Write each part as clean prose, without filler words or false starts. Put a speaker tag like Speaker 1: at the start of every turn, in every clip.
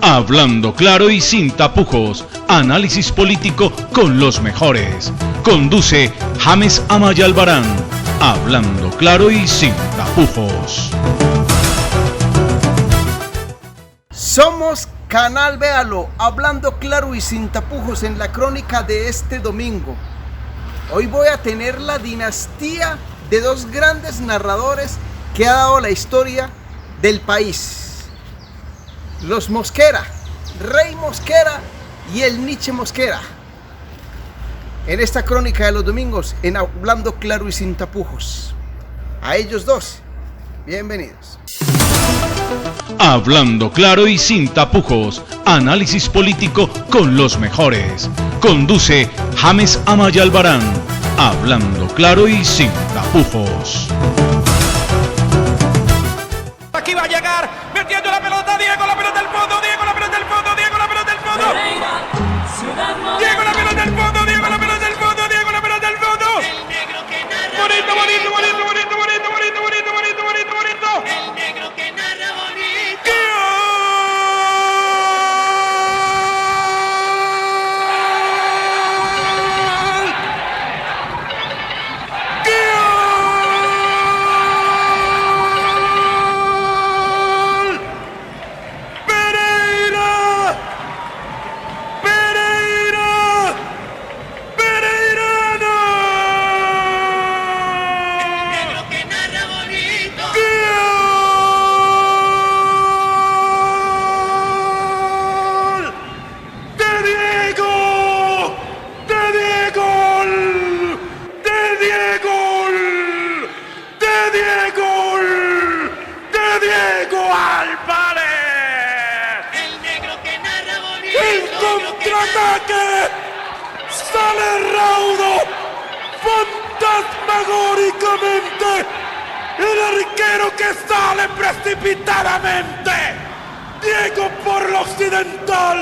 Speaker 1: Hablando claro y sin tapujos. Análisis político con los mejores. Conduce James Amaya Albarán. Hablando claro y sin tapujos.
Speaker 2: Somos Canal Véalo, hablando claro y sin tapujos en la crónica de este domingo. Hoy voy a tener la dinastía de dos grandes narradores que ha dado la historia del país. Los Mosquera, Rey Mosquera y el Nietzsche Mosquera. En esta crónica de los domingos, en Hablando claro y sin tapujos. A ellos dos, bienvenidos.
Speaker 1: Hablando claro y sin tapujos. Análisis político con los mejores. Conduce James Amaya Albarán. Hablando claro y sin tapujos.
Speaker 3: Aquí va a llegar, metiendo la pelota, Diego, la pelota del fondo, Diego, la pelota del fondo, Diego, la pelota del fondo. Diego, la pelota del fondo, Diego, la pelota del fondo, Diego, la pelota del fondo. Bonito, bonito, bonito, bonito, bonito, bonito, bonito, bonito, bonito, bonito. El negro que narra bonito. ¡Contraataque! ¡Sale raudo! ¡Fantasmagóricamente! ¡El arquero que sale precipitadamente! ¡Diego por la occidental!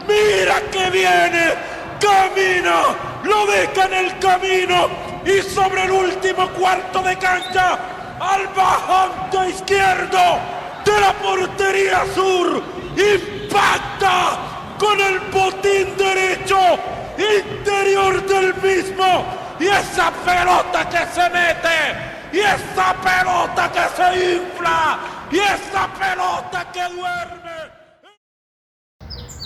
Speaker 3: ¡Mira que viene! ¡Camina! ¡Lo deja en el camino! Y sobre el último cuarto de cancha, al bajante izquierdo de la portería sur, impacta con el botín derecho interior del mismo, y esa pelota que se mete, y esa pelota que se infla, y esa pelota que duerme.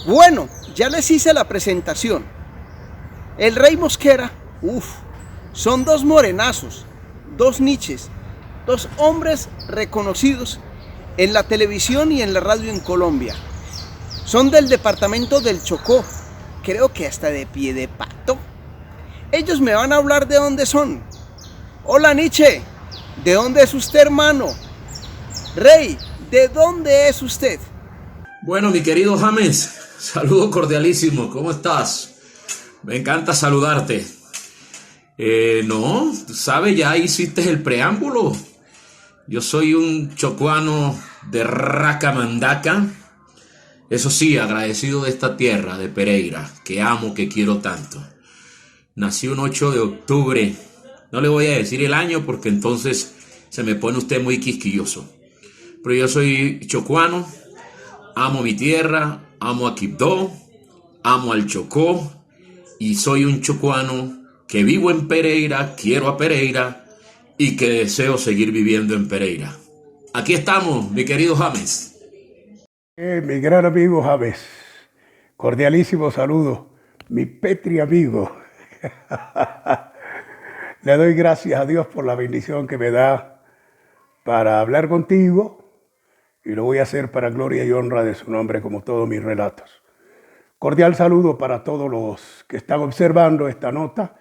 Speaker 2: Bueno, ya les hice la presentación. El Rey Mosquera, son dos morenazos, dos Nietzsches, dos hombres reconocidos en la televisión y en la radio en Colombia. Son del departamento del Chocó, creo que hasta de Piedepato. Ellos me van a hablar de dónde son. Hola Nietzsche, ¿de dónde es usted, hermano? Rey, ¿de dónde es usted?
Speaker 4: Bueno, mi querido James, saludo cordialísimo, ¿cómo estás? Me encanta saludarte. No, tú sabes, ya hiciste el preámbulo. Yo soy un chocuano de Racamandaca. Eso sí, agradecido de esta tierra, de Pereira, que amo, que quiero tanto. Nací un 8 de octubre. No le voy a decir el año porque entonces se me pone usted muy quisquilloso. Pero yo soy chocuano, amo mi tierra, amo a Quibdó, amo al Chocó, y soy un chocuano que vivo en Pereira, quiero a Pereira y que deseo seguir viviendo en Pereira. Aquí estamos, mi querido James.
Speaker 5: Mi gran amigo James, cordialísimo saludo, mi Petri amigo. Le doy gracias a Dios por la bendición que me da para hablar contigo, y lo voy a hacer para gloria y honra de su nombre, como todos mis relatos. Cordial saludo para todos los que están observando esta nota,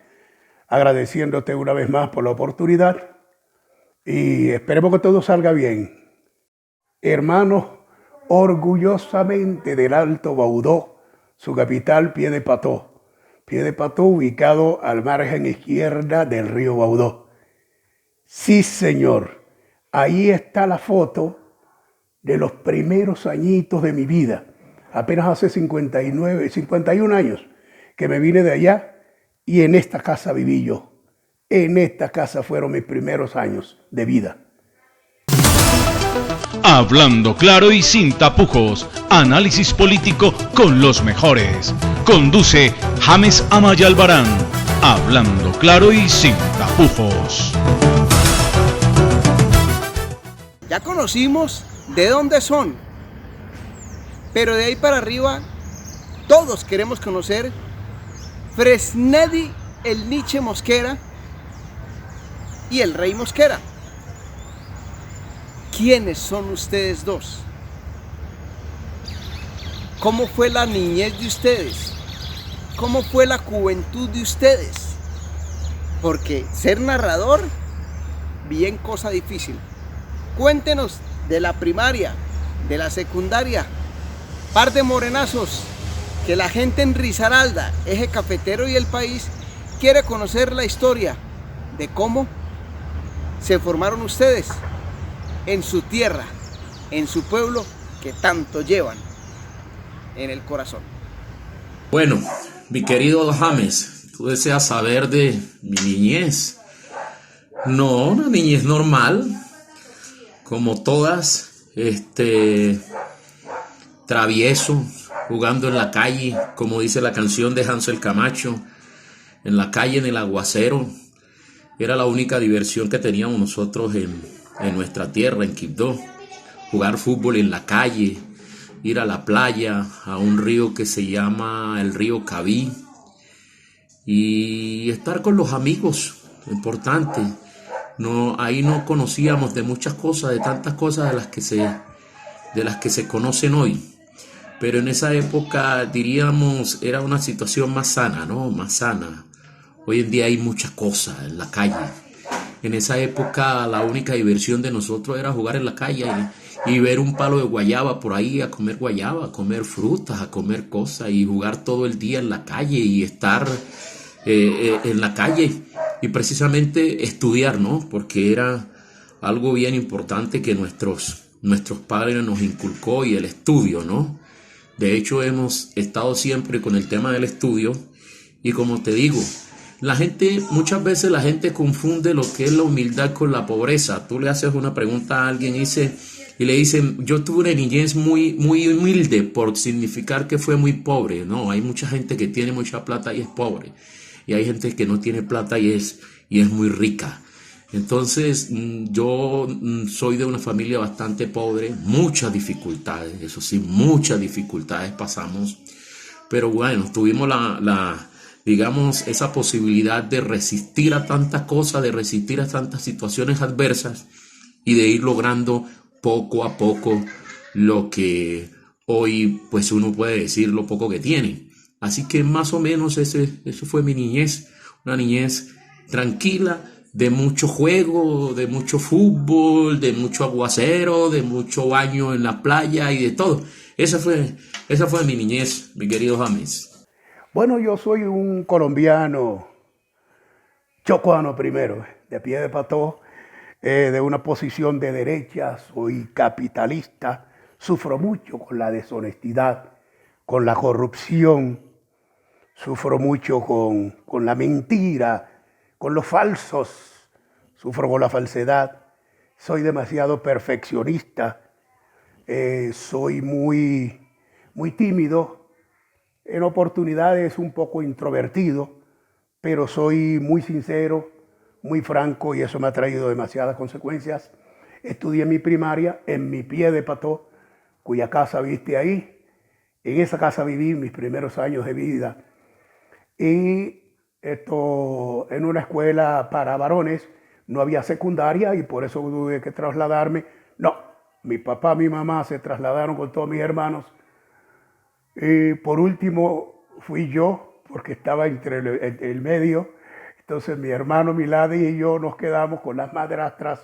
Speaker 5: agradeciéndote una vez más por la oportunidad, y esperemos que todo salga bien. Hermanos, orgullosamente del Alto Baudó, su capital, Piedepato, ubicado al margen izquierda del río Baudó. Sí, señor, ahí está la foto de los primeros añitos de mi vida. Apenas hace 51 años que me vine de allá, y en esta casa viví yo. En esta casa fueron mis primeros años de vida.
Speaker 1: Hablando claro y sin tapujos, análisis político con los mejores. Conduce James Amaya Albarán. Hablando claro y sin tapujos.
Speaker 2: Ya conocimos de dónde son, pero de ahí para arriba todos queremos conocer Fresnedi el Nietzsche Mosquera y el Rey Mosquera. ¿Quiénes son ustedes dos? ¿Cómo fue la niñez de ustedes? ¿Cómo fue la juventud de ustedes? Porque ser narrador, bien cosa difícil. Cuéntenos de la primaria, de la secundaria, par de morenazos, que la gente en Risaralda, Eje Cafetero y el país quiere conocer la historia de cómo se formaron ustedes en su tierra, en su pueblo que tanto llevan en el corazón.
Speaker 4: Bueno, mi querido James, tú deseas saber de mi niñez. No, una niñez normal, como todas, travieso, jugando en la calle, como dice la canción de Hansel Camacho, en la calle, en el aguacero. Era la única diversión que teníamos nosotros en nuestra tierra, en Quibdó. Jugar fútbol en la calle, ir a la playa, a un río que se llama el río Cabí, y estar con los amigos, importante. No, ahí no conocíamos de muchas cosas, de tantas cosas de las que se conocen hoy. Pero en esa época, diríamos, era una situación más sana, ¿no? Más sana. Hoy en día hay muchas cosas en la calle. En esa época la única diversión de nosotros era jugar en la calle y ver un palo de guayaba por ahí, a comer guayaba, a comer frutas, a comer cosas y jugar todo el día en la calle y estar en la calle y precisamente estudiar, ¿no? Porque era algo bien importante que nuestros padres nos inculcó, y el estudio, ¿no? De hecho, hemos estado siempre con el tema del estudio, y como te digo, muchas veces la gente confunde lo que es la humildad con la pobreza. Tú le haces una pregunta a alguien y le dicen, yo tuve una niñez muy, muy humilde, por significar que fue muy pobre. No, hay mucha gente que tiene mucha plata y es pobre, y hay gente que no tiene plata y es muy rica. Entonces, yo soy de una familia bastante pobre, muchas dificultades, eso sí, muchas dificultades pasamos, pero bueno, tuvimos digamos, esa posibilidad de resistir a tantas cosas, de resistir a tantas situaciones adversas y de ir logrando poco a poco lo que hoy, pues uno puede decir lo poco que tiene. Así que más o menos eso fue mi niñez, una niñez tranquila, de mucho juego, de mucho fútbol, de mucho aguacero, de mucho baño en la playa y de todo. Esa fue mi niñez, mi querido James.
Speaker 5: Bueno, yo soy un colombiano chocuano primero, de pie de pató, de una posición de derecha, soy capitalista, sufro mucho con la deshonestidad, con la corrupción, sufro mucho con la mentira, con los falsos, sufro con la falsedad, soy demasiado perfeccionista, soy muy, muy tímido, en oportunidades un poco introvertido, pero soy muy sincero, muy franco, y eso me ha traído demasiadas consecuencias. Estudié mi primaria en mi pie de pató, cuya casa viste ahí. En esa casa viví mis primeros años de vida. Y en una escuela para varones no había secundaria, y por eso tuve que trasladarme. No, mi papá, mi mamá se trasladaron con todos mis hermanos. Y por último fui yo, porque estaba entre el medio. Entonces mi hermano Milady y yo nos quedamos con las madrastras,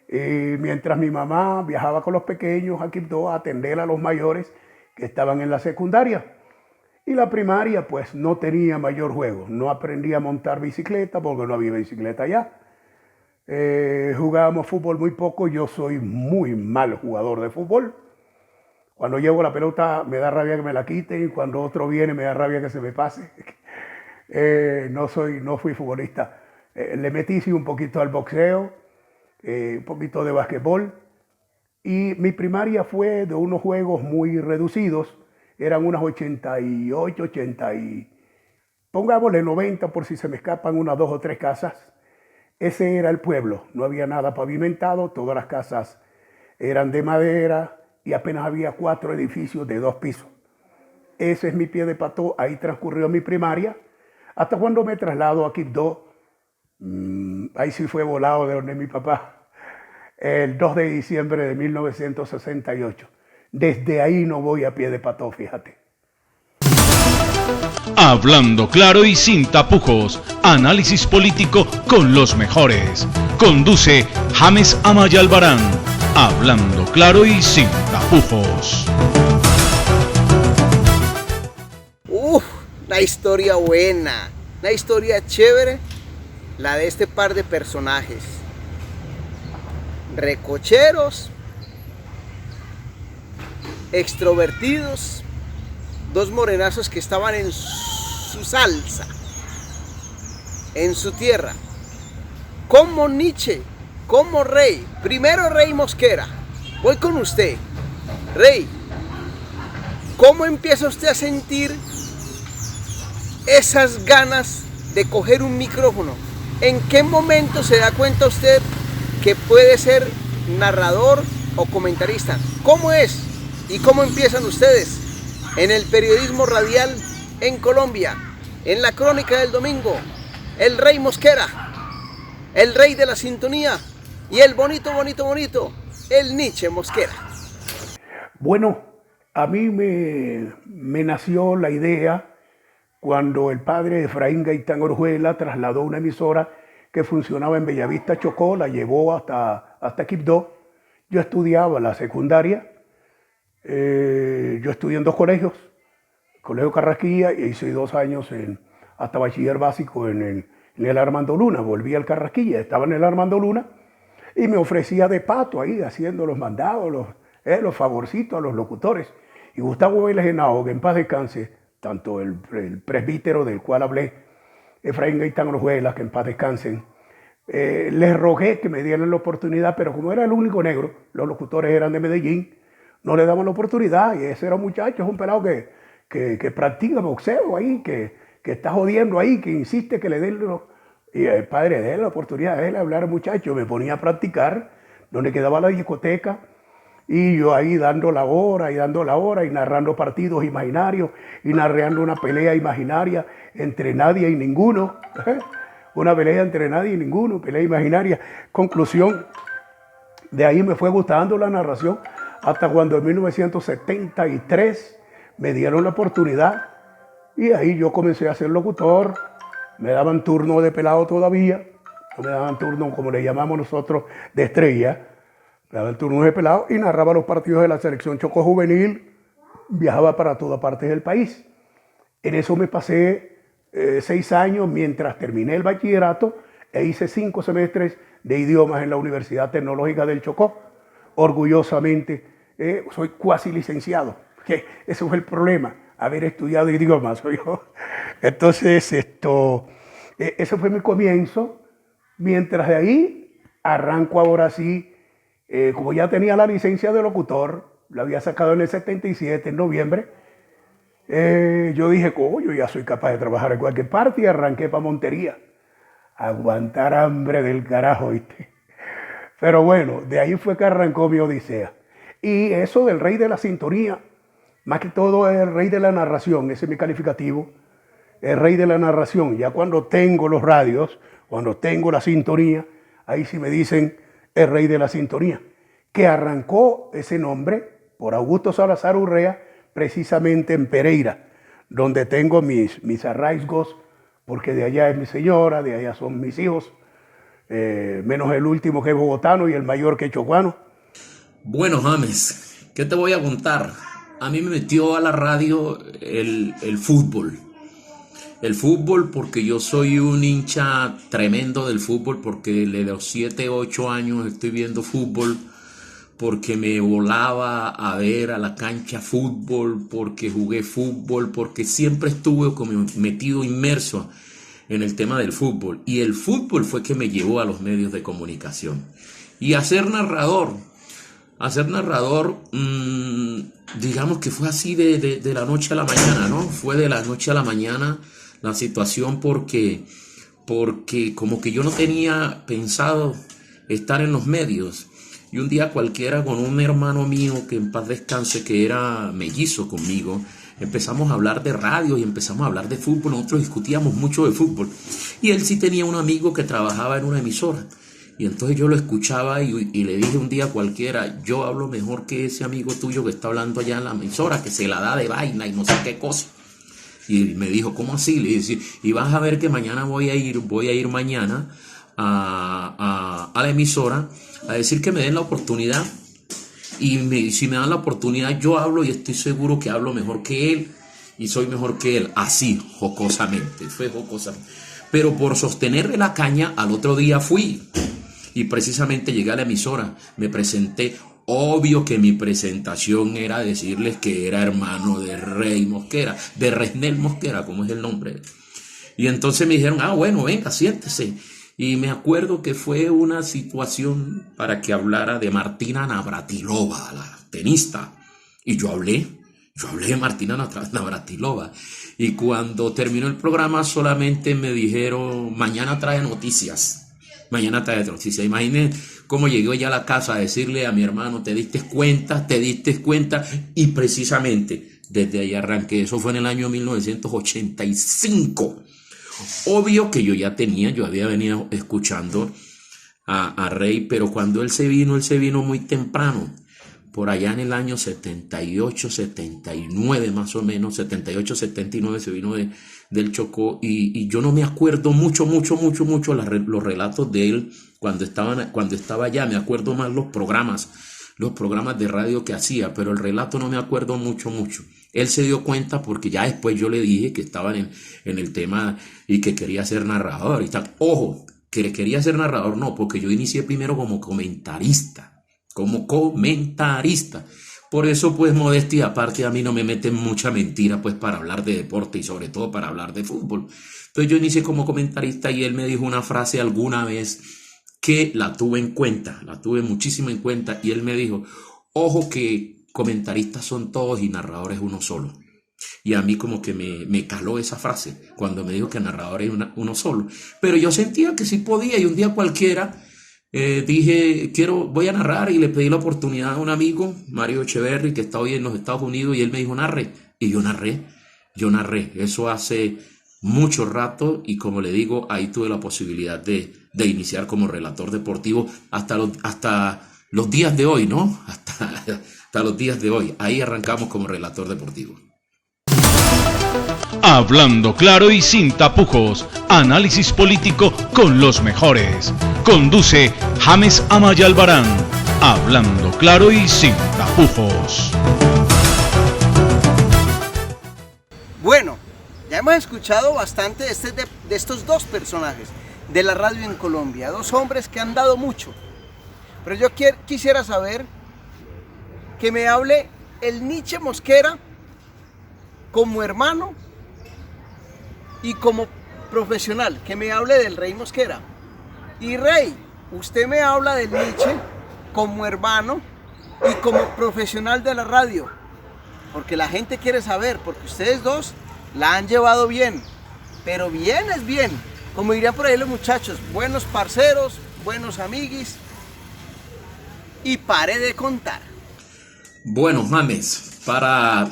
Speaker 5: mientras mi mamá viajaba con los pequeños a Quibdó a atender a los mayores que estaban en la secundaria. Y la primaria pues no tenía mayor juego, no aprendí a montar bicicleta porque no había bicicleta allá. Jugábamos fútbol muy poco, yo soy muy mal jugador de fútbol. Cuando llevo la pelota me da rabia que me la quiten, y cuando otro viene me da rabia que se me pase. No fui futbolista. Le metí sí un poquito al boxeo, un poquito de basquetbol, Y mi primaria fue de unos juegos muy reducidos, eran unas 88, 80 y pongámosle 90 por si se me escapan unas 2 o 3 casas. Ese era el pueblo, no había nada pavimentado, todas las casas eran de madera y apenas había 4 edificios de 2 pisos. Ese es mi pie de pato, ahí transcurrió mi primaria, hasta cuando me traslado a Quibdó. Ahí sí fue volado de donde mi papá, el 2 de diciembre de 1968. Desde ahí no voy a pie de pato, fíjate.
Speaker 1: Hablando claro y sin tapujos, análisis político con los mejores. Conduce James Amaya Albarán. Hablando claro y sin tapujos.
Speaker 2: Una historia buena, una historia chévere, la de este par de personajes. Recocheros, extrovertidos, dos morenazos que estaban en su salsa, en su tierra, como Nietzsche, como Rey. Primero Rey Mosquera, voy con usted. Rey, ¿cómo empieza usted a sentir esas ganas de coger un micrófono? ¿En qué momento se da cuenta usted que puede ser narrador o comentarista? ¿Cómo es y cómo empiezan ustedes en el periodismo radial en Colombia? En la crónica del domingo, el Rey Mosquera, el rey de la sintonía, y el bonito, el Nietzsche Mosquera.
Speaker 5: Bueno, a mí me nació la idea cuando el padre Efraín Gaitán Orjuela trasladó una emisora que funcionaba en Bellavista, Chocó, la llevó hasta Quibdó. Yo estudiaba la secundaria, yo estudié en 2 colegios, el Colegio Carrasquilla, y hice 2 años hasta bachiller básico en el Armando Luna. Volví al Carrasquilla, estaba en el Armando Luna, y me ofrecía de pato ahí, haciendo los mandados, los favorcitos a los locutores. Y Gustavo Vélez Henao, que en paz descanse, tanto el presbítero del cual hablé, Efraín Gaitán Orjuela, que en paz descansen, les rogué que me dieran la oportunidad, pero como era el único negro, los locutores eran de Medellín, no le daban la oportunidad. Y ese era un muchacho, es un pelado que practica boxeo ahí, que está jodiendo ahí, que insiste que le den y el padre de él la oportunidad de él hablar al muchacho. Me ponía a practicar donde quedaba la discoteca, y yo ahí dando la hora y narrando partidos imaginarios y narrando una pelea imaginaria entre nadie y ninguno. Una pelea entre nadie y ninguno, pelea imaginaria. Conclusión, de ahí me fue gustando la narración hasta cuando en 1973 me dieron la oportunidad, y ahí yo comencé a ser locutor. Me daban turno de pelado todavía, no me daban turno, como le llamamos nosotros, de estrella. Me daban turno de pelado y narraba los partidos de la selección Chocó Juvenil. Viajaba para todas partes del país. En eso me pasé 6 años mientras terminé el bachillerato e hice 5 semestres de idiomas en la Universidad Tecnológica del Chocó. Orgullosamente soy cuasi licenciado, que ese fue el problema, haber estudiado idiomas, soy yo. Entonces, ese fue mi comienzo. Mientras de ahí arranco ahora sí, como ya tenía la licencia de locutor, la había sacado en el 77, en noviembre, yo dije, coño, ya soy capaz de trabajar en cualquier parte, y arranqué para Montería. Aguantar hambre del carajo, ¿viste? Pero bueno, de ahí fue que arrancó mi odisea. Y eso del rey de la sintonía, más que todo es el rey de la narración, ese es mi calificativo, el rey de la narración. Ya cuando tengo los radios, cuando tengo la sintonía, ahí sí me dicen el rey de la sintonía, que arrancó ese nombre por Augusto Salazar Urrea, precisamente en Pereira, donde tengo mis arraigos, porque de allá es mi señora, de allá son mis hijos, menos el último que es bogotano y el mayor que es chocuano.
Speaker 4: Bueno, James, ¿qué te voy a contar? A mí me metió a la radio el fútbol. El fútbol, porque yo soy un hincha tremendo del fútbol, porque desde los 7, 8 años estoy viendo fútbol, porque me volaba a ver a la cancha fútbol, porque jugué fútbol, porque siempre estuve como metido, inmerso en el tema del fútbol. Y el fútbol fue que me llevó a los medios de comunicación y a ser narrador. a ser narrador, digamos que fue así de la noche a la mañana, ¿no? Fue de la noche a la mañana la situación porque como que yo no tenía pensado estar en los medios. Y un día cualquiera con un hermano mío que en paz descanse, que era mellizo conmigo, empezamos a hablar de radio y empezamos a hablar de fútbol. Nosotros discutíamos mucho de fútbol. Y él sí tenía un amigo que trabajaba en una emisora. Y entonces yo lo escuchaba y le dije un día cualquiera, yo hablo mejor que ese amigo tuyo que está hablando allá en la emisora, que se la da de vaina y no sé qué cosa. Y me dijo, ¿cómo así? Le dije, y vas a ver que mañana voy a ir mañana a la emisora a decir que me den la oportunidad. Y si me dan la oportunidad, yo hablo y estoy seguro que hablo mejor que él y soy mejor que él. Así, jocosamente, fue jocosamente. Pero por sostenerle la caña, al otro día fui. Y precisamente llegué a la emisora, me presenté. Obvio que mi presentación era decirles que era hermano de Rey Mosquera, de Resnel Mosquera, como es el nombre. Y entonces me dijeron, bueno, venga, siéntese. Y me acuerdo que fue una situación para que hablara de Martina Navratilova, la tenista. Y yo hablé de Martina Navratilova. Y cuando terminó el programa solamente me dijeron, mañana trae noticias. Mañana trae noticias. Imaginen cómo llegué ya a la casa a decirle a mi hermano, ¿te diste cuenta? Y precisamente desde ahí arranqué. Eso fue en el año 1985. Obvio que yo había venido escuchando a Rey, pero cuando él se vino muy temprano, por allá en el año 78, 79 más o menos, 78, 79 se vino del Chocó, y yo no me acuerdo mucho los relatos de él cuando estaba allá. Me acuerdo más los programas de radio que hacía, pero el relato no me acuerdo mucho. Él se dio cuenta porque ya después yo le dije que estaba en el tema y que quería ser narrador y tal. Ojo, que quería ser narrador no, porque yo inicié primero como comentarista. Por eso, pues, modestia aparte, a mí no me meten mucha mentira, pues, para hablar de deporte y sobre todo para hablar de fútbol. Entonces yo inicié como comentarista y él me dijo una frase alguna vez que la tuve muchísimo en cuenta, y él me dijo, ojo que comentaristas son todos y narradores uno solo. Y a mí como que me caló esa frase cuando me dijo que narrador es uno solo. Pero yo sentía que sí podía, y un día cualquiera dije, voy a narrar, y le pedí la oportunidad a un amigo, Mario Echeverry, que está hoy en los Estados Unidos, y él me dijo, narre. Y yo narré. Eso hace mucho rato, y como le digo, ahí tuve la posibilidad de iniciar como relator deportivo hasta los días de hoy, ¿no? Hasta los días de hoy. Ahí arrancamos como relator deportivo.
Speaker 1: Hablando claro y sin tapujos, análisis político con los mejores. Conduce James Amaya Albarán. Hablando claro y sin tapujos.
Speaker 2: Bueno, ya hemos escuchado bastante de estos dos personajes de la radio en Colombia, dos hombres que han dado mucho. Pero yo quisiera saber que me hable el Nietzsche Mosquera como hermano y como profesional, que me hable del Rey Mosquera. Y Rey, usted me habla del Nietzsche como hermano y como profesional de la radio, porque la gente quiere saber, porque ustedes dos la han llevado bien, pero bien es bien, como dirían por ahí los muchachos, buenos parceros, buenos amiguis, y pare de contar.
Speaker 4: Bueno, James, para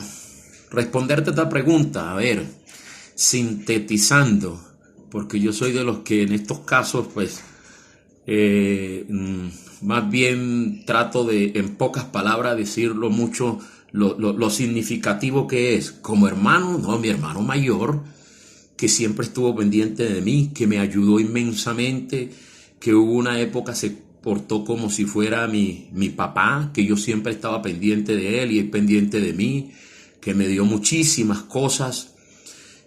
Speaker 4: responderte esta pregunta, a ver, sintetizando, porque yo soy de los que en estos casos, pues, más bien trato de, en pocas palabras, decirlo mucho, lo significativo que es. Como hermano, no, mi hermano mayor, que siempre estuvo pendiente de mí, que me ayudó inmensamente, que hubo una época se portó como si fuera mi papá, que yo siempre estaba pendiente de él y él pendiente de mí, que me dio muchísimas cosas,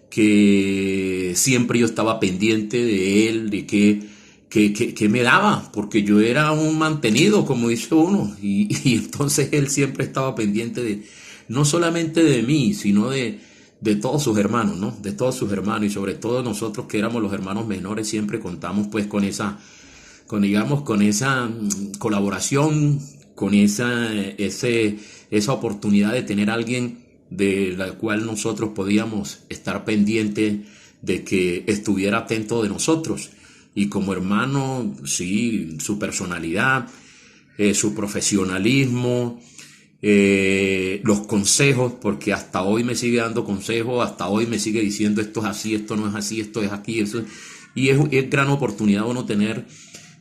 Speaker 4: que siempre yo estaba pendiente de él, de que me daba, porque yo era un mantenido, como dice uno, y entonces él siempre estaba pendiente no solamente de mí, sino de todos sus hermanos, ¿no? De todos sus hermanos, y sobre todo nosotros que éramos los hermanos menores siempre contamos pues con esa colaboración con esa oportunidad de tener a alguien de la cual nosotros podíamos estar pendientes de que estuviera atento de nosotros. Y como hermano, sí, su personalidad, su profesionalismo, los consejos, porque hasta hoy me sigue dando consejos, hasta hoy me sigue diciendo esto es así, esto no es así, esto es aquí, eso. Y es gran oportunidad uno tener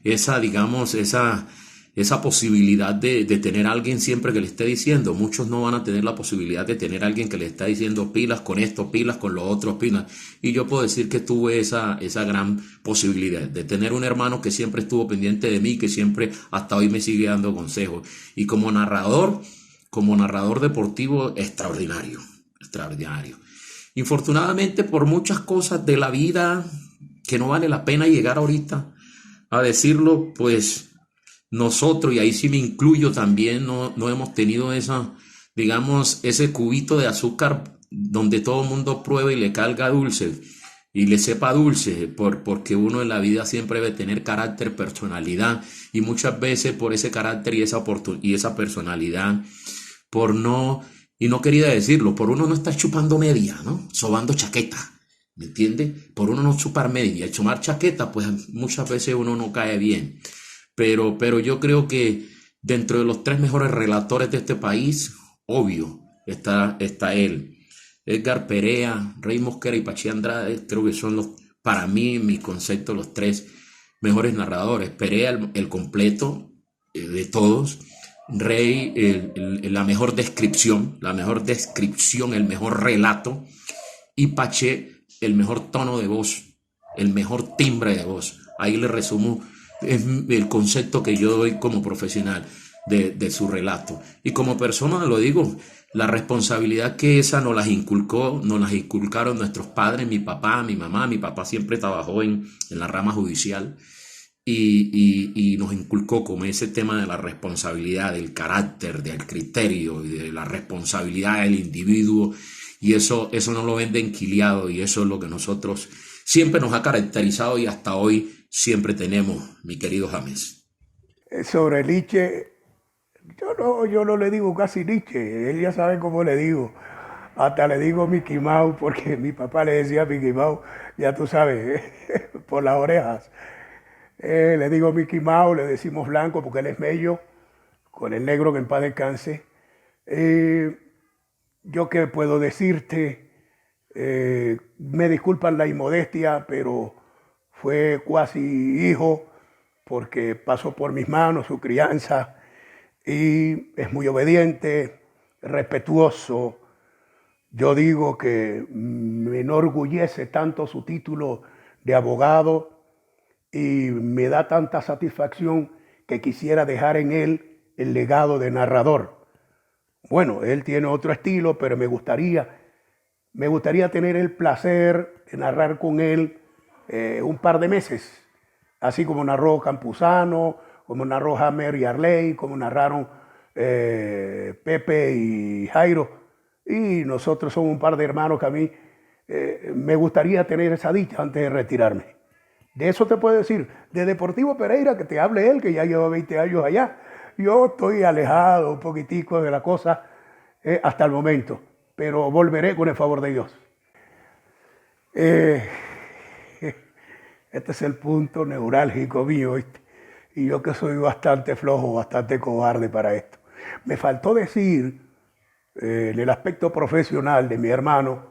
Speaker 4: esa, digamos, esa posibilidad de tener a alguien siempre que le esté diciendo. Muchos no van a tener la posibilidad de tener a alguien que le está diciendo pilas con esto, pilas con lo otro, pilas. Y yo puedo decir que tuve esa gran posibilidad de tener un hermano que siempre estuvo pendiente de mí, que siempre hasta hoy me sigue dando consejos. Y como narrador deportivo, extraordinario. Infortunadamente, por muchas cosas de la vida que no vale la pena llegar ahorita a decirlo, pues nosotros, y ahí sí me incluyo también, no hemos tenido ese cubito de azúcar donde todo el mundo prueba y le caiga dulce y le sepa dulce, porque uno en la vida siempre debe tener carácter, personalidad, y muchas veces por ese carácter y esa personalidad, y no quería decirlo, por uno no estar chupando media, ¿no? Sobando chaqueta, ¿me entiende? Por uno no chupar media, chupar chaqueta, pues muchas veces uno no cae bien. Pero yo creo que dentro de los 3 mejores relatores de este país, obvio, está él. Edgar Perea, Rey Mosquera y Pachi Andrade, creo que son para mí, en mi concepto, los 3 mejores narradores. Perea, el completo de todos. Rey, la mejor descripción, el mejor relato. Y Pache, el mejor tono de voz, el mejor timbre de voz. Ahí le resumo el concepto que yo doy como profesional de su relato. Y como persona, lo digo, la responsabilidad que esa nos las inculcaron nuestros padres, mi papá, mi mamá. Mi papá siempre trabajó en la rama judicial y nos inculcó como ese tema de la responsabilidad, del carácter, del criterio y de la responsabilidad del individuo. Y eso no lo ven de enquiliado, y eso es lo que nosotros siempre nos ha caracterizado y hasta hoy siempre tenemos, mi querido James.
Speaker 5: Sobre Liche, yo no le digo casi Liche, él ya sabe cómo le digo. Hasta le digo Mickey Mouse, porque mi papá le decía Mickey Mouse, ya tú sabes, por las orejas. Le digo Mickey Mouse, le decimos blanco porque él es mello, con el negro que en paz descanse. Yo qué puedo decirte, me disculpan la inmodestia, pero fue cuasi hijo porque pasó por mis manos su crianza y es muy obediente, respetuoso. Yo digo que me enorgullece tanto su título de abogado y me da tanta satisfacción que quisiera dejar en él el legado de narrador. Bueno, él tiene otro estilo, pero me gustaría tener el placer de narrar con él un par de meses, así como narró Campuzano, como narró Hammer y Arley, como narraron Pepe y Jairo, y nosotros somos un par de hermanos que a mí me gustaría tener esa dicha antes de retirarme. De eso te puedo decir, de Deportivo Pereira, que te hable él, que ya lleva 20 años allá. Yo estoy alejado un poquitico de la cosa hasta el momento, pero volveré con el favor de Dios. Este es el punto neurálgico mío, ¿viste? Y yo que soy bastante flojo, bastante cobarde para esto. Me faltó decir en el aspecto profesional de mi hermano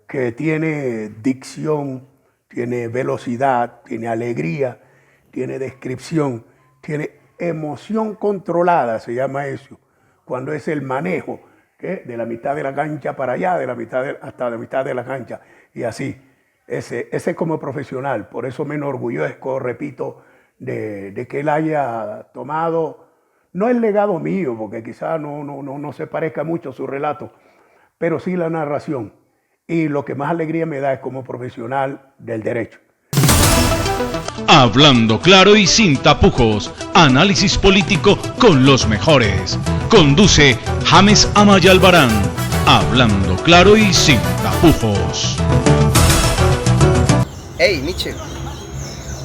Speaker 5: que tiene dicción, tiene velocidad, tiene alegría, tiene descripción, tiene emoción controlada, se llama eso, cuando es el manejo, ¿qué? De la mitad de la cancha para allá, hasta la mitad de la cancha, y así. Ese como profesional, por eso me enorgullezco, repito, de que él haya tomado, no el legado mío, porque quizás no se parezca mucho a su relato, pero sí la narración. Y lo que más alegría me da es como profesional del derecho.
Speaker 1: Hablando claro y sin tapujos, análisis político con los mejores. Conduce James Amaya Albarán. Hablando claro y sin tapujos.
Speaker 2: Hey, Nietzsche,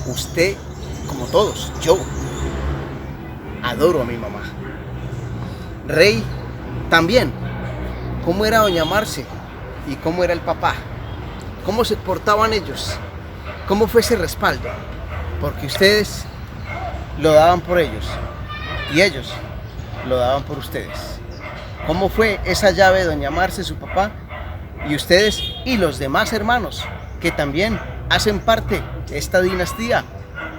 Speaker 2: usted, como todos, yo, adoro a mi mamá. Rey, también, ¿cómo era doña Marce? ¿Y cómo era el papá? ¿Cómo se portaban ellos? ¿Cómo fue ese respaldo? Porque ustedes lo daban por ellos y ellos lo daban por ustedes. ¿Cómo fue esa llave de doña Marce, su papá, y ustedes y los demás hermanos que también hacen parte de esta dinastía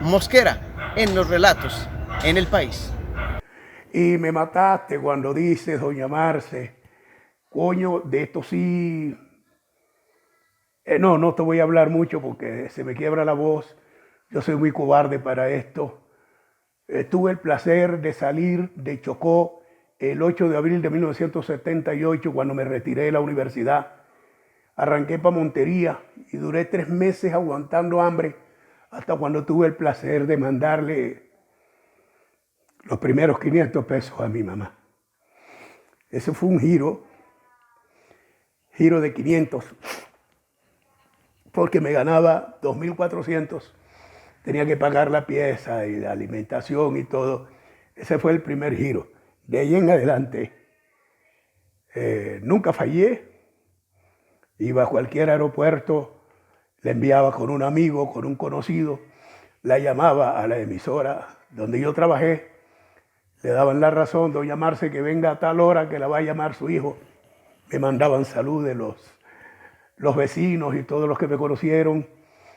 Speaker 2: mosquera en los relatos en el país?
Speaker 5: Y me mataste cuando dices, doña Marce, coño, de esto sí. No te voy a hablar mucho porque se me quiebra la voz. Yo soy muy cobarde para esto. Tuve el placer de salir de Chocó el 8 de abril de 1978 cuando me retiré de la universidad. Arranqué para Montería y duré 3 meses aguantando hambre hasta cuando tuve el placer de mandarle los primeros 500 pesos a mi mamá. Ese fue un giro de 500, porque me ganaba 2.400. Tenía que pagar la pieza y la alimentación y todo. Ese fue el primer giro. De ahí en adelante, nunca fallé. Iba a cualquier aeropuerto, le enviaba con un amigo, con un conocido, la llamaba a la emisora donde yo trabajé, le daban la razón, doña Marce, que venga a tal hora que la va a llamar su hijo. Me mandaban salud de los vecinos y todos los que me conocieron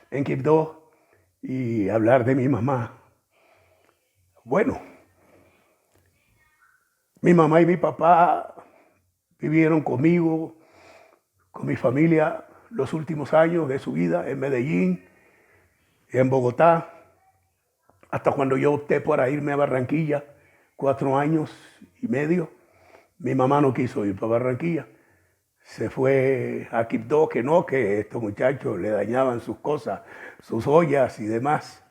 Speaker 5: en Quibdó y hablar de mi mamá. Bueno, mi mamá y mi papá vivieron conmigo, con mi familia, los últimos años de su vida en Medellín, en Bogotá, hasta cuando yo opté por irme a Barranquilla, 4 años y medio. Mi mamá no quiso ir para Barranquilla. Se fue a Quibdó, que estos muchachos le dañaban sus cosas, sus ollas y demás.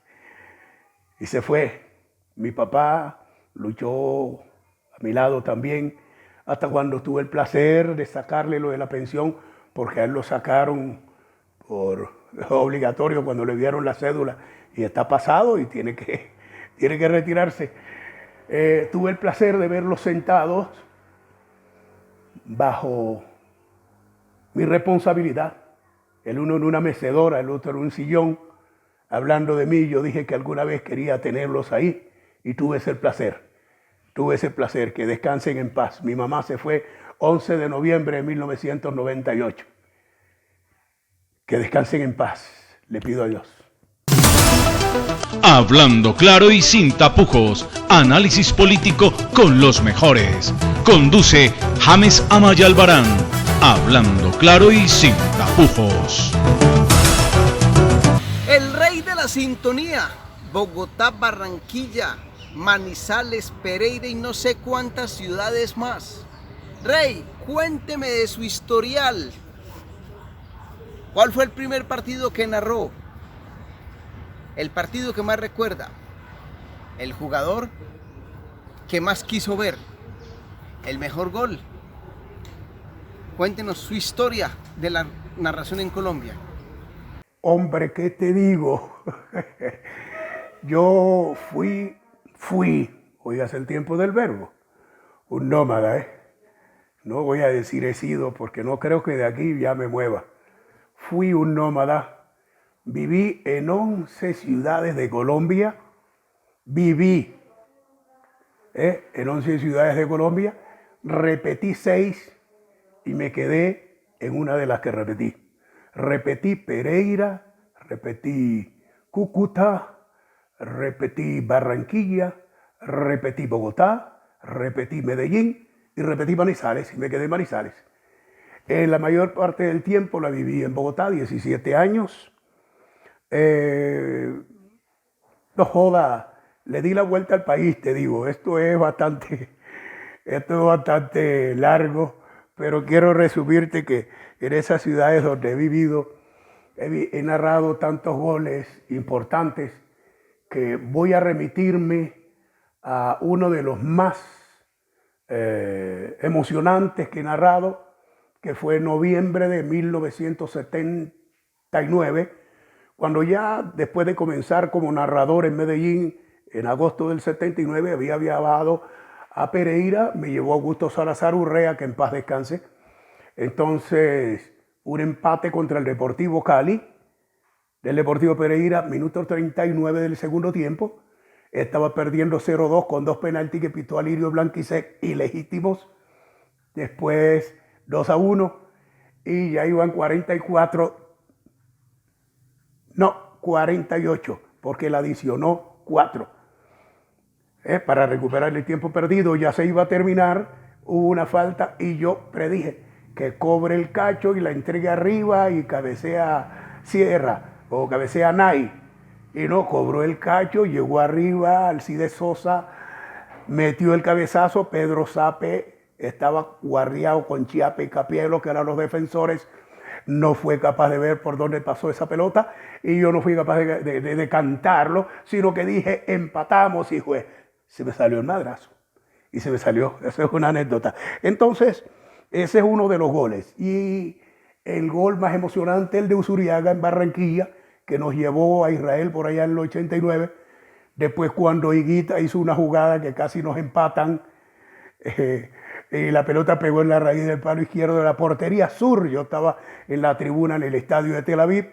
Speaker 5: Y se fue. Mi papá luchó a mi lado también, hasta cuando tuve el placer de sacarle lo de la pensión, porque a él lo sacaron por obligatorio cuando le dieron la cédula y está pasado y tiene que retirarse. Tuve el placer de verlos sentados bajo mi responsabilidad, el uno en una mecedora, el otro en un sillón, hablando de mí. Yo dije que alguna vez quería tenerlos ahí y tuve ese placer, que descansen en paz. Mi mamá se fue 11 de noviembre de 1998. Que descansen en paz, le pido a Dios.
Speaker 1: Hablando claro y sin tapujos, análisis político con los mejores. Conduce James Amaya Albarán. Hablando claro y sin tapujos.
Speaker 2: El rey de la sintonía, Bogotá, Barranquilla, Manizales, Pereira y no sé cuántas ciudades más. Rey, cuénteme de su historial. ¿Cuál fue el primer partido que narró? El partido que más recuerda. El jugador que más quiso ver. El mejor gol. Cuéntenos su historia de la narración en Colombia.
Speaker 5: Hombre, ¿qué te digo? Yo fui, oigas el tiempo del verbo, un nómada, No voy a decir he sido porque no creo que de aquí ya me mueva. Fui un nómada, viví en 11 ciudades de Colombia, en 11 ciudades de Colombia, repetí 6 y me quedé en una de las que repetí. Repetí Pereira, repetí Cúcuta, repetí Barranquilla, repetí Bogotá, repetí Medellín y repetí Manizales y me quedé en Manizales. La mayor parte del tiempo la viví en Bogotá, 17 años. No joda, le di la vuelta al país, te digo. Esto es bastante largo, pero quiero resumirte que en esas ciudades donde he vivido he narrado tantos goles importantes que voy a remitirme a uno de los más emocionantes que he narrado, que fue en noviembre de 1979, cuando ya después de comenzar como narrador en Medellín, En agosto del 79 había viajado a Pereira, me llevó Augusto Salazar Urrea, que en paz descanse. Entonces, un empate contra el Deportivo Cali, del Deportivo Pereira, minuto 39 del segundo tiempo. Estaba perdiendo 0-2 con 2 penaltis que pitó Alirio Blanquisec ilegítimos. Después 2-1 y ya iban 48, porque le adicionó 4. Para recuperar el tiempo perdido, ya se iba a terminar, hubo una falta y yo predije que cobre el cacho y la entregue arriba y cabecea Sierra o cabecea Nay. Y no, cobró el cacho, llegó arriba, Alcides Sosa metió el cabezazo, Pedro Sape estaba guardiado con Chiape y Capielo, que eran los defensores, no fue capaz de ver por dónde pasó esa pelota y yo no fui capaz de cantarlo, sino que dije empatamos y se me salió el madrazo y se me salió, esa es una anécdota. Entonces, ese es uno de los goles y el gol más emocionante, el de Usuriaga en Barranquilla, que nos llevó a Israel por allá en el 89, después cuando Higuita hizo una jugada que casi nos empatan, y la pelota pegó en la raíz del palo izquierdo de la portería sur. Yo estaba en la tribuna en el estadio de Tel Aviv.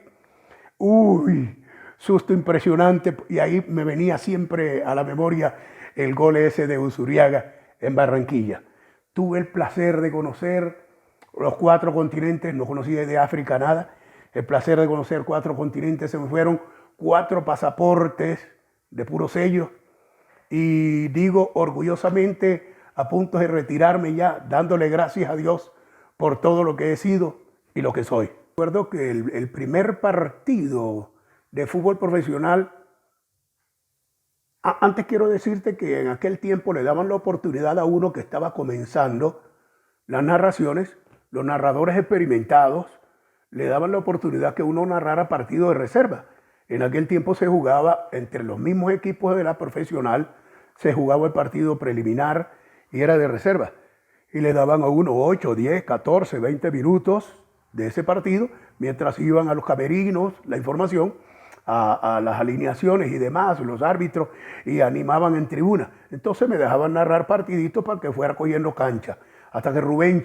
Speaker 5: Uy, susto impresionante. Y ahí me venía siempre a la memoria el gol ese de Usuriaga en Barranquilla. Tuve el placer de conocer los 4 continentes, no conocía de África nada. El placer de conocer 4 continentes, se me fueron 4 pasaportes de puro sello. Y digo orgullosamente, a punto de retirarme ya, dándole gracias a Dios por todo lo que he sido y lo que soy. Recuerdo que el primer partido de fútbol profesional, antes quiero decirte que en aquel tiempo le daban la oportunidad a uno que estaba comenzando las narraciones, los narradores experimentados, le daban la oportunidad que uno narrara partido de reserva. En aquel tiempo se jugaba entre los mismos equipos de la profesional, se jugaba el partido preliminar y era de reserva. Y le daban a uno 8, 10, 14, 20 minutos de ese partido, mientras iban a los camerinos, la información, a las alineaciones y demás, los árbitros, y animaban en tribuna. Entonces me dejaban narrar partiditos para que fuera cogiendo cancha. Hasta que Rubén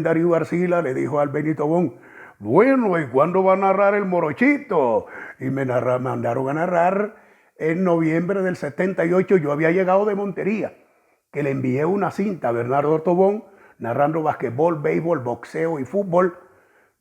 Speaker 5: Darío Arcila le dijo al Benito Bon, bueno, ¿y cuándo va a narrar el Morochito? Y me mandaron a narrar en noviembre del 78. Yo había llegado de Montería, que le envié una cinta a Bernardo Tobón, narrando basquetbol, béisbol, boxeo y fútbol,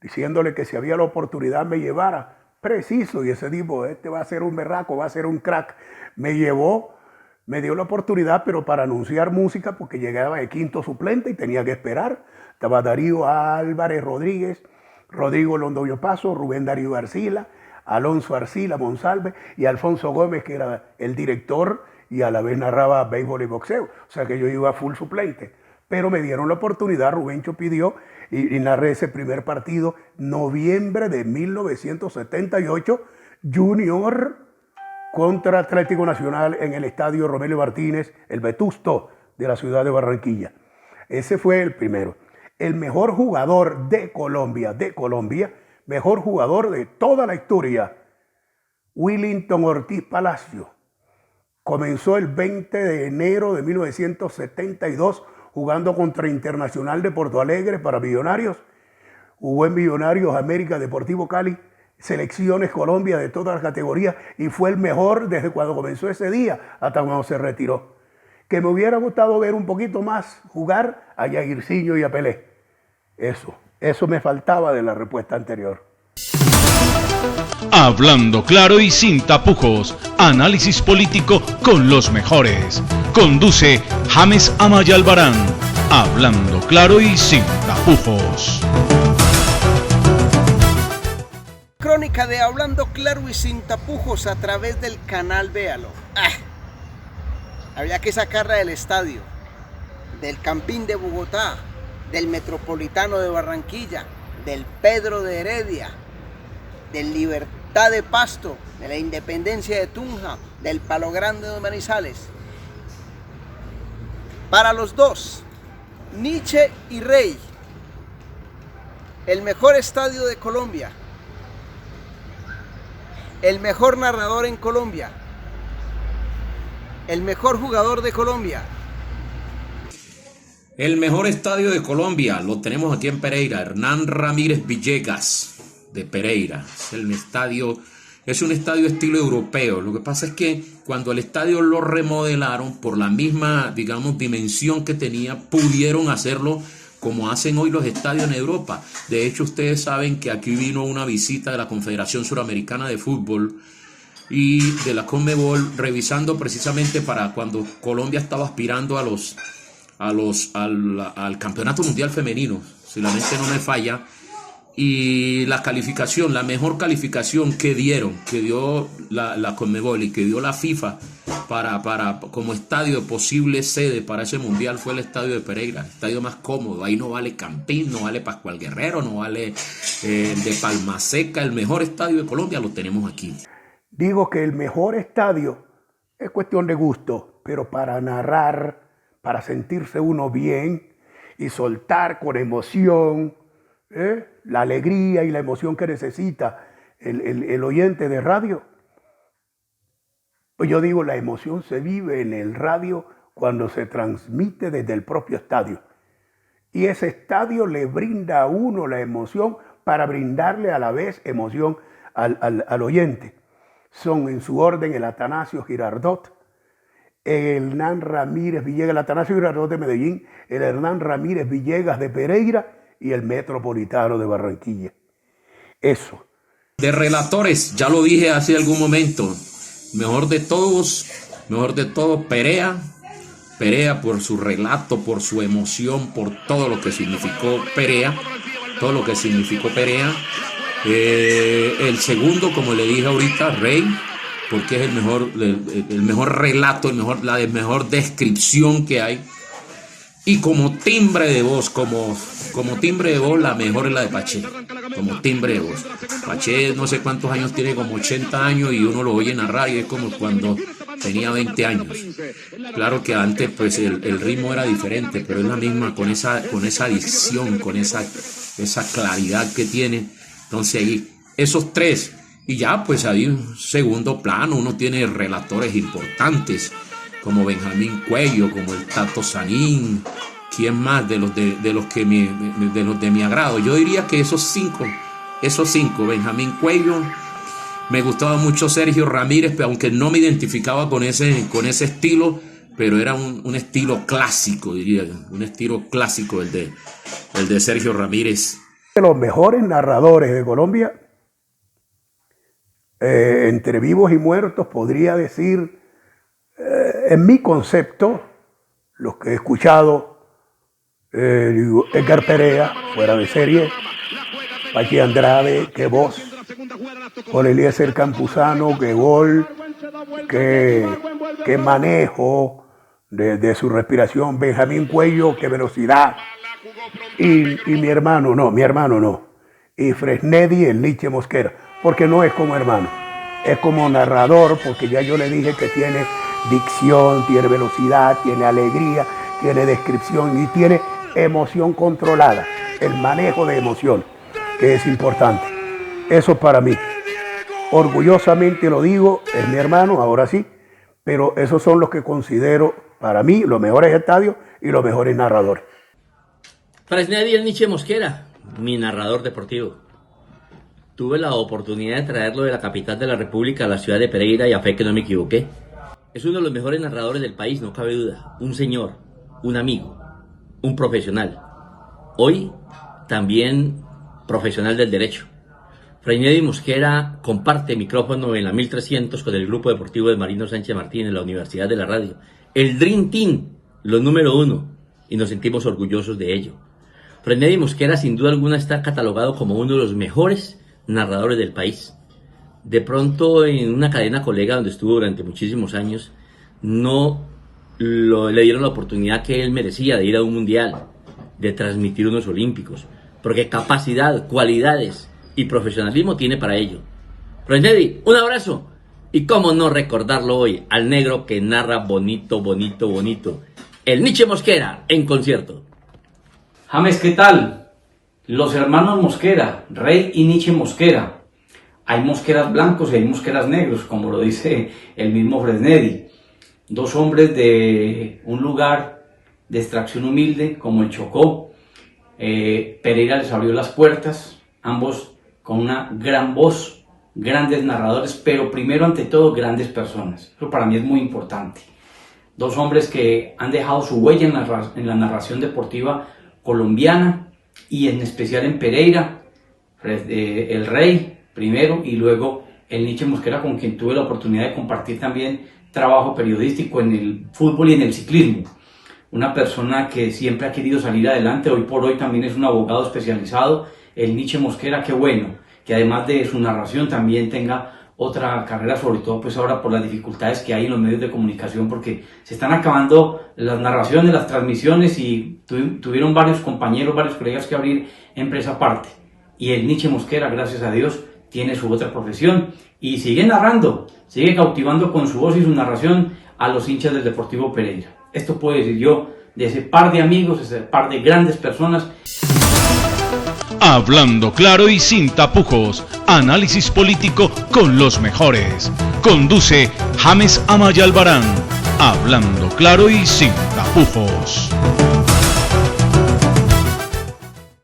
Speaker 5: diciéndole que si había la oportunidad me llevara. Preciso, y ese tipo, este va a ser un berraco, va a ser un crack. Me llevó, me dio la oportunidad, pero para anunciar música, porque llegaba de quinto suplente y tenía que esperar. Estaba Darío Álvarez Rodríguez, Rodrigo Londoño Paso, Rubén Darío Arcila, Alonso Arcila Monsalve y Alfonso Gómez, que era el director y a la vez narraba béisbol y boxeo. O sea que yo iba full suplente. Pero me dieron la oportunidad, Rubencho pidió, y narré ese primer partido, noviembre de 1978, Junior contra Atlético Nacional en el estadio Romelio Martínez, el Vetusto de la ciudad de Barranquilla. Ese fue el primero. El mejor jugador de Colombia, mejor jugador de toda la historia, Willington Ortiz Palacio. Comenzó el 20 de enero de 1972 jugando contra Internacional de Porto Alegre para Millonarios. Jugó en Millonarios, América, Deportivo Cali, Selecciones Colombia de todas las categorías y fue el mejor desde cuando comenzó ese día hasta cuando se retiró. Que me hubiera gustado ver un poquito más jugar a Jairzinho y a Pelé. Eso me faltaba de la respuesta anterior.
Speaker 1: Hablando claro y sin tapujos, análisis político con los mejores. Conduce James Amaya Albarán. Hablando claro y sin tapujos.
Speaker 2: Crónica de Hablando claro y sin tapujos a través del canal Véalo. Había que sacarla del estadio, del Campín de Bogotá, del Metropolitano de Barranquilla, del Pedro de Heredia, del Libertad de Pasto, de la Independencia de Tunja, del Palo Grande de Manizales. Para los dos, Nietzsche y Rey, el mejor estadio de Colombia, el mejor narrador en Colombia, el mejor jugador de Colombia.
Speaker 4: El mejor estadio de Colombia lo tenemos aquí en Pereira, Hernán Ramírez Villegas de Pereira. Es un estadio estilo europeo. Lo que pasa es que cuando el estadio lo remodelaron, por la misma, digamos, dimensión que tenía, pudieron hacerlo como hacen hoy los estadios en Europa. De hecho, ustedes saben que aquí vino una visita de la Confederación Suramericana de Fútbol y de la CONMEBOL, revisando precisamente para cuando Colombia estaba aspirando al Campeonato Mundial Femenino, si la mente no me falla, y la calificación, la mejor calificación que dio la CONMEBOL y que dio la FIFA para como estadio de posible sede para ese mundial fue el estadio de Pereira, el estadio más cómodo. Ahí no vale Campín, no vale Pascual Guerrero, no vale el de Palma Seca. El mejor estadio de Colombia lo tenemos aquí.
Speaker 5: Digo que el mejor estadio es cuestión de gusto, pero para narrar, para sentirse uno bien y soltar con emoción, la alegría y la emoción que necesita el oyente de radio. Pues yo digo, la emoción se vive en el radio cuando se transmite desde el propio estadio. Y ese estadio le brinda a uno la emoción para brindarle a la vez emoción al oyente. Son en su orden el Atanasio Girardot, el Hernán Ramírez Villegas, el Atanasio Girardot de Medellín, el Hernán Ramírez Villegas de Pereira y el Metropolitano de Barranquilla. Eso.
Speaker 4: De relatores, ya lo dije hace algún momento, mejor de todo, Perea por su relato, por su emoción, por todo lo que significó Perea, el segundo, como le dije ahorita, Rey, porque es el mejor relato, la mejor descripción que hay. Y como timbre de voz, la mejor es la de Pache, como timbre de voz. Pache no sé cuántos años tiene, como 80 años, y uno lo oye narrar y es como cuando tenía 20 años. Claro que antes pues el ritmo era diferente, pero es la misma, con esa dicción, con esa claridad que tiene. Entonces ahí, esos tres, y ya pues ahí un segundo plano, uno tiene relatores importantes, como Benjamín Cuello, como el Tato Sanín, ¿quién más de los de mi agrado? Yo diría que esos cinco, Benjamín Cuello, me gustaba mucho Sergio Ramírez, aunque no me identificaba con ese estilo, pero era un estilo clásico, diría yo, un estilo clásico el de Sergio Ramírez.
Speaker 5: De los mejores narradores de Colombia, entre vivos y muertos, podría decir, en mi concepto, los que he escuchado, Edgar Perea, fuera de serie, Pachi Andrade, qué voz, Jorge Eliezer Campuzano, qué gol, qué manejo de su respiración, Benjamín Cuello, qué velocidad, y mi hermano no, y Fresnedi, el Nietzsche Mosquera, porque no es como hermano, es como narrador, porque ya yo le dije que tiene dicción, tiene velocidad, tiene alegría, tiene descripción y tiene emoción controlada, el manejo de emoción, que es importante. Eso para mí, orgullosamente lo digo, es mi hermano, ahora sí, pero esos son los que considero para mí los mejores estadios y los mejores narradores.
Speaker 6: Fresnedi, el Nietzsche Mosquera, mi narrador deportivo. Tuve la oportunidad de traerlo de la capital de la República a la ciudad de Pereira y a fe que no me equivoqué. Es uno de los mejores narradores del país, no cabe duda. Un señor, un amigo, un profesional. Hoy también profesional del derecho. Fresnedi Mosquera comparte micrófono en la 1300 con el Grupo Deportivo de Marino Sánchez Martín en la Universidad de la Radio. El Dream Team, los número 1, y nos sentimos orgullosos de ello. Fresnedi Mosquera sin duda alguna está catalogado como uno de los mejores narradores del país. De pronto en una cadena colega donde estuvo durante muchísimos años, no le dieron la oportunidad que él merecía de ir a un mundial, de transmitir unos olímpicos, porque capacidad, cualidades y profesionalismo tiene para ello. Fresnedi, un abrazo, y cómo no recordarlo hoy, al negro que narra bonito, bonito, bonito, el Nietzsche Mosquera en concierto.
Speaker 7: James, ¿qué tal? Los hermanos Mosquera, Rey y Nietzsche Mosquera. Hay mosqueras blancos y hay mosqueras negros, como lo dice el mismo Fresnedi. dos hombres de un lugar de extracción humilde como el Chocó. Pereira les abrió las puertas, ambos con una gran voz, grandes narradores, pero primero ante todo grandes personas. Eso para mí es muy importante. Dos hombres que han dejado su huella en la narración deportiva colombiana y en especial en Pereira, el Rey primero y luego el Niche Mosquera, con quien tuve la oportunidad de compartir también trabajo periodístico en el fútbol y en el ciclismo. Una persona que siempre ha querido salir adelante, hoy por hoy también es un abogado especializado, el Niche Mosquera. Qué bueno que además de su narración también tenga otra carrera, sobre todo pues ahora por las dificultades que hay en los medios de comunicación, porque se están acabando las narraciones, las transmisiones, y tuvieron varios compañeros, varios colegas que abrir empresa aparte, y el Niche Mosquera, gracias a Dios, tiene su otra profesión y sigue narrando, sigue cautivando con su voz y su narración a los hinchas del Deportivo Pereira. Esto puedo decir yo de ese par de amigos, ese par de grandes personas.
Speaker 1: Hablando claro y sin tapujos, análisis político con los mejores. Conduce James Amaya Albarán. Hablando claro y sin tapujos.